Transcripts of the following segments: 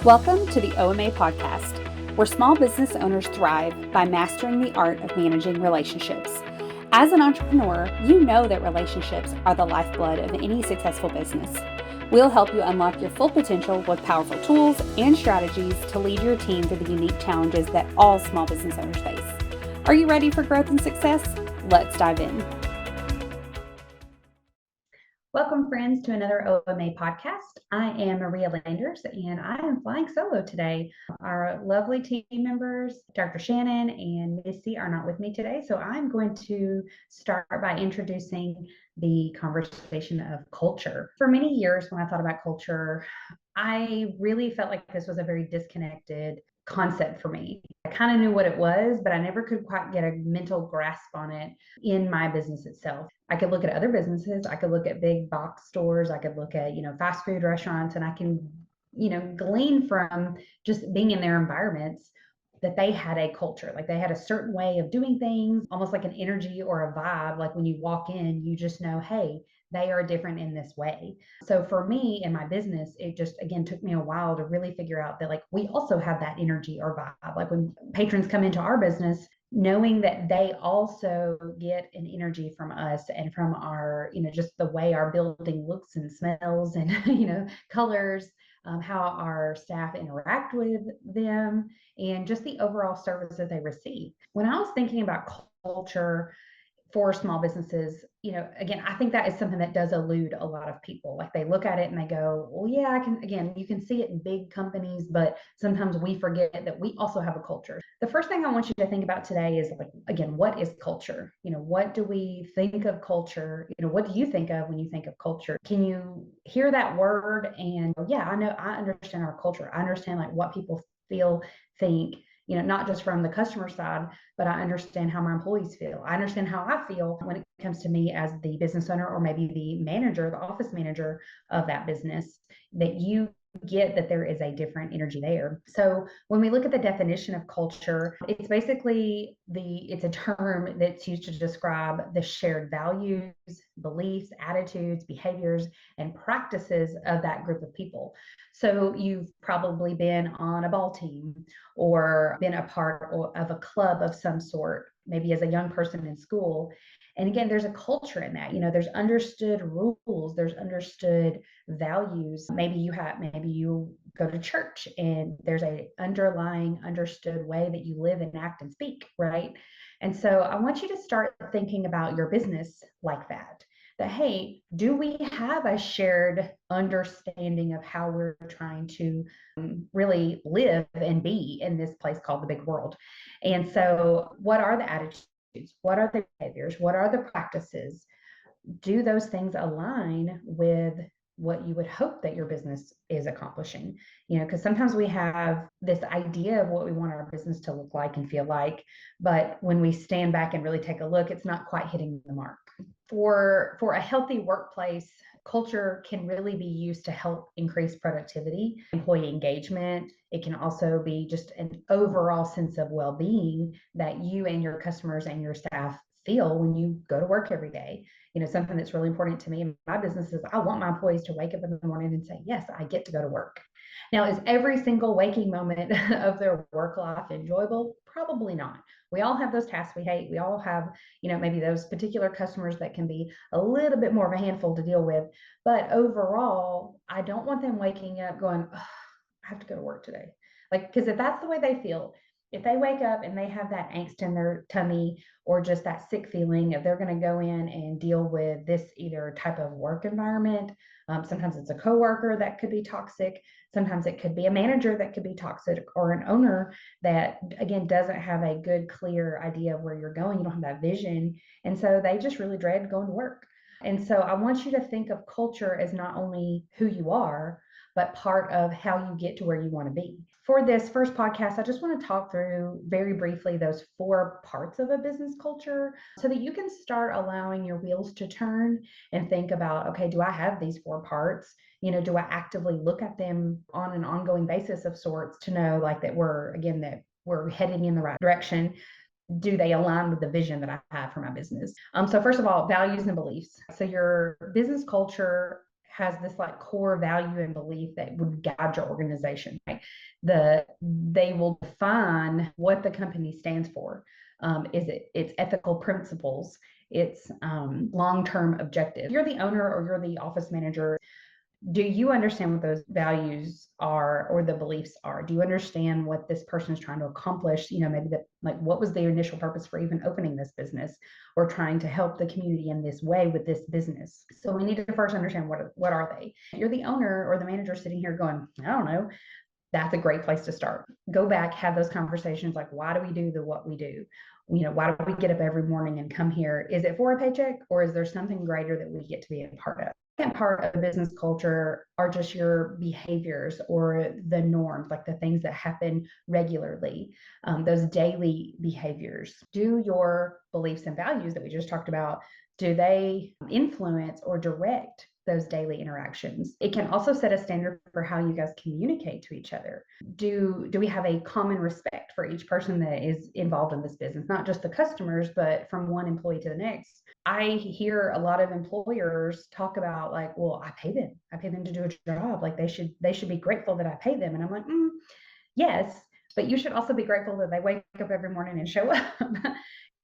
Welcome to the OMA podcast, where small business owners thrive by mastering the art of managing relationships. As an entrepreneur, you know that relationships are the lifeblood of any successful business. We'll help you unlock your full potential with powerful tools and strategies to lead your team through the unique challenges that all small business owners face. Are you ready for growth and success? Let's dive in. Welcome, friends, to another OMA podcast. I am Maria Landers, and I am flying solo today. Our lovely team members, Dr. Shannon and Missy, are not with me today, so I'm going to start by introducing the conversation of culture. For many years, when I thought about culture, I really felt like this was a very disconnected concept for me. I kind of knew what it was, but I never could quite get a mental grasp on it in my business itself. I could look at other businesses, I could look at big box stores, I could look at, fast food restaurants, and I can, glean from just being in their environments that they had a culture. Like they had a certain way of doing things, almost like an energy or a vibe. Like when you walk in, you just know, hey, they are different in this way. So for me in my business, it just again took me a while to really figure out that like we also have that energy or vibe. Like when patrons come into our business, knowing that they also get an energy from us and from our, just the way our building looks and smells and, colors, how our staff interact with them, and just the overall service that they receive. When I was thinking about culture for small businesses, again, I think that is something that does elude a lot of people. Like they look at it and they go, well, yeah, I can, again, you can see it in big companies, but sometimes we forget that we also have a culture. The first thing I want you to think about today is like, again, what is culture? What do we think of culture? What do you think of when you think of culture? Can you hear that word? And yeah, I know, I understand our culture. I understand like what people feel, think, not just from the customer side, but I understand how my employees feel. I understand how I feel when it comes to me as the business owner or maybe the manager, the office manager of that business, that you get that there is a different energy there. So when we look at the definition of culture, it's basically it's a term that's used to describe the shared values, beliefs, attitudes, behaviors, and practices of that group of people. So you've probably been on a ball team or been a part of a club of some sort, maybe as a young person in school. And again, there's a culture in that. There's understood rules, there's understood values. Maybe you go to church and there's a underlying understood way that you live and act and speak, right? And so I want you to start thinking about your business like that. That, hey, do we have a shared understanding of how we're trying to really live and be in this place called the big world? And so what are the attitudes? What are the behaviors? What are the practices? Do those things align with what you would hope that your business is accomplishing? Because sometimes we have this idea of what we want our business to look like and feel like, but when we stand back and really take a look, it's not quite hitting the mark. For a healthy workplace, culture can really be used to help increase productivity, employee engagement. It can also be just an overall sense of well-being that you and your customers and your staff feel when you go to work every day. Something that's really important to me in my business is I want my employees to wake up in the morning and say, yes, I get to go to work. Now, is every single waking moment of their work life enjoyable? Probably not. We all have those tasks we hate. We all have, maybe those particular customers that can be a little bit more of a handful to deal with. But overall, I don't want them waking up going, oh, I have to go to work today. Like, because if that's the way they feel, if they wake up and they have that angst in their tummy or just that sick feeling, if they're going to go in and deal with this either type of work environment, sometimes it's a coworker that could be toxic. Sometimes it could be a manager that could be toxic, or an owner that, again, doesn't have a good, clear idea of where you're going. You don't have that vision. And so they just really dread going to work. And so I want you to think of culture as not only who you are, but part of how you get to where you want to be. For this first podcast, I just want to talk through very briefly those 4 parts of a business culture so that you can start allowing your wheels to turn and think about, okay, do I have these 4 parts? Do I actively look at them on an ongoing basis of sorts to know like that we're heading in the right direction? Do they align with the vision that I have for my business? So first of all, values and beliefs. So your business culture has this like core value and belief that would guide your organization, right? They will define what the company stands for. It's ethical principles, it's long-term objective. You're the owner or you're the office manager. Do you understand what those values are or the beliefs are? Do you understand what this person is trying to accomplish? Maybe like what was their initial purpose for even opening this business or trying to help the community in this way with this business? So we need to first understand what are they? You're the owner or the manager sitting here going, I don't know. That's a great place to start. Go back, have those conversations like, why do we do what we do? Why do we get up every morning and come here? Is it for a paycheck or is there something greater that we get to be a part of? Second part of business culture are just your behaviors or the norms, like the things that happen regularly, those daily behaviors. Do your beliefs and values that we just talked about, do they influence or direct those daily interactions? It can also set a standard for how you guys communicate to each other. Do we have a common respect for each person that is involved in this business, not just the customers, but from one employee to the next? I hear a lot of employers talk about like, well, I pay them to do a job. Like they should be grateful that I pay them. And I'm like, yes, but you should also be grateful that they wake up every morning and show up.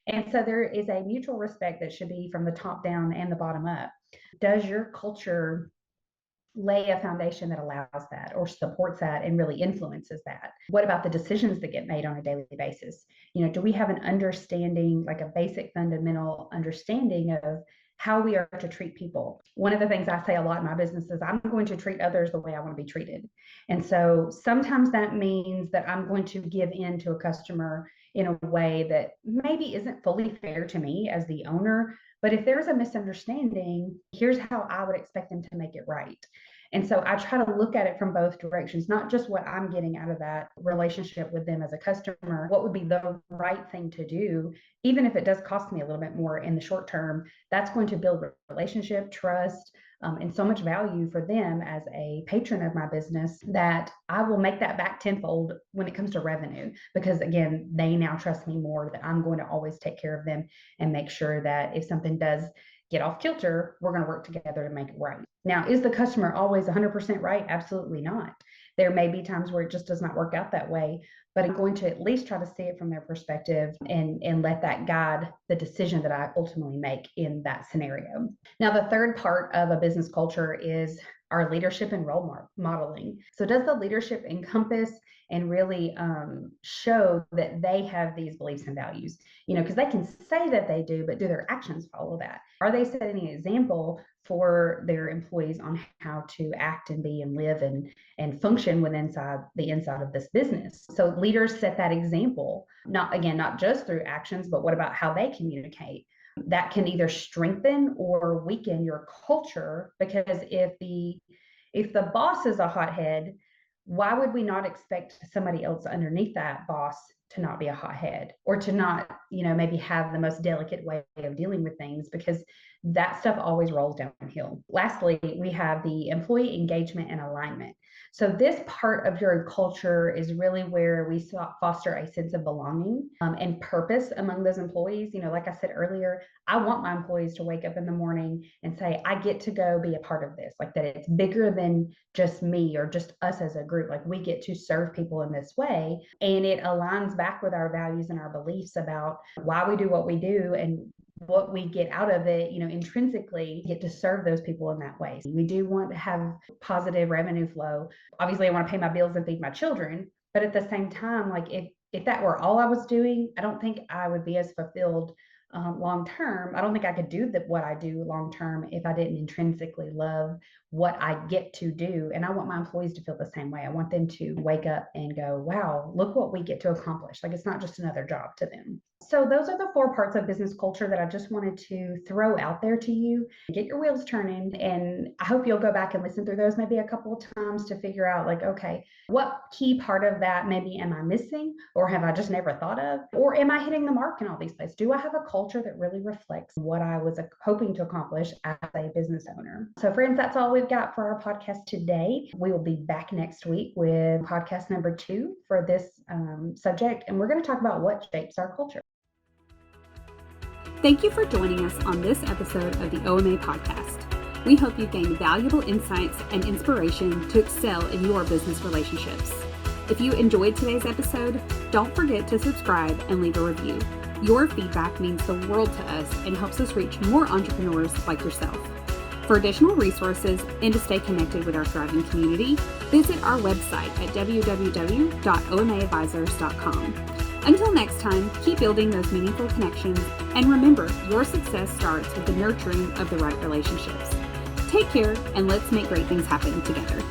And so there is a mutual respect that should be from the top down and the bottom up. Does your culture lay a foundation that allows that or supports that and really influences that? What about the decisions that get made on a daily basis? Do we have an understanding, like a basic fundamental understanding of how we are to treat people? One of the things I say a lot in my business is I'm going to treat others the way I want to be treated. And so sometimes that means that I'm going to give in to a customer in a way that maybe isn't fully fair to me as the owner. But if there's a misunderstanding, here's how I would expect them to make it right. And so I try to look at it from both directions, not just what I'm getting out of that relationship with them as a customer, what would be the right thing to do, even if it does cost me a little bit more in the short term. That's going to build relationship, trust, and so much value for them as a patron of my business that I will make that back tenfold when it comes to revenue, because again, they now trust me more that I'm going to always take care of them and make sure that if something does get off kilter, we're going to work together to make it right. Now, is the customer always 100% right? Absolutely not. There may be times where it just does not work out that way, but I'm going to at least try to see it from their perspective and let that guide the decision that I ultimately make in that scenario. Now, the third part of a business culture is our leadership and role modeling. So does the leadership encompass and really show that they have these beliefs and values? Because they can say that they do, but do their actions follow that? Are they setting an example for their employees on how to act and be and live and function within the inside of this business? So leaders set that example, not just through actions, but what about how they communicate? That can either strengthen or weaken your culture, because if the boss is a hothead, why would we not expect somebody else underneath that boss to not be a hothead or to not, maybe have the most delicate way of dealing with things? Because that stuff always rolls downhill. Lastly, we have the employee engagement and alignment. So this part of your culture is really where we foster a sense of belonging and purpose among those employees. Like I said earlier, I want my employees to wake up in the morning and say, I get to go be a part of this, like that it's bigger than just me or just us as a group. Like we get to serve people in this way. And it aligns back with our values and our beliefs about why we do what we do and what we get out of it, intrinsically get to serve those people in that way. We do want to have positive revenue flow. Obviously, I want to pay my bills and feed my children, but at the same time, like if that were all I was doing, I don't think I would be as fulfilled long term. I don't think I could do what I do long term if I didn't intrinsically love what I get to do. And I want my employees to feel the same way. I want them to wake up and go, wow, look what we get to accomplish. Like it's not just another job to them. So those are the 4 parts of business culture that I just wanted to throw out there to you. Get your wheels turning. And I hope you'll go back and listen through those maybe a couple of times to figure out like, okay, what key part of that maybe am I missing, or have I just never thought of? Or am I hitting the mark in all these places? Do I have a culture that really reflects what I was hoping to accomplish as a business owner? So friends, that's all we've got for our podcast today. We will be back next week with podcast number 2 for this subject. And we're going to talk about what shapes our culture. Thank you for joining us on this episode of the OMA podcast. We hope you've gained valuable insights and inspiration to excel in your business relationships. If you enjoyed today's episode, don't forget to subscribe and leave a review. Your feedback means the world to us and helps us reach more entrepreneurs like yourself. For additional resources and to stay connected with our thriving community, visit our website at www.omaadvisors.com. Until next time, keep building those meaningful connections, and remember, your success starts with the nurturing of the right relationships. Take care, and let's make great things happen together.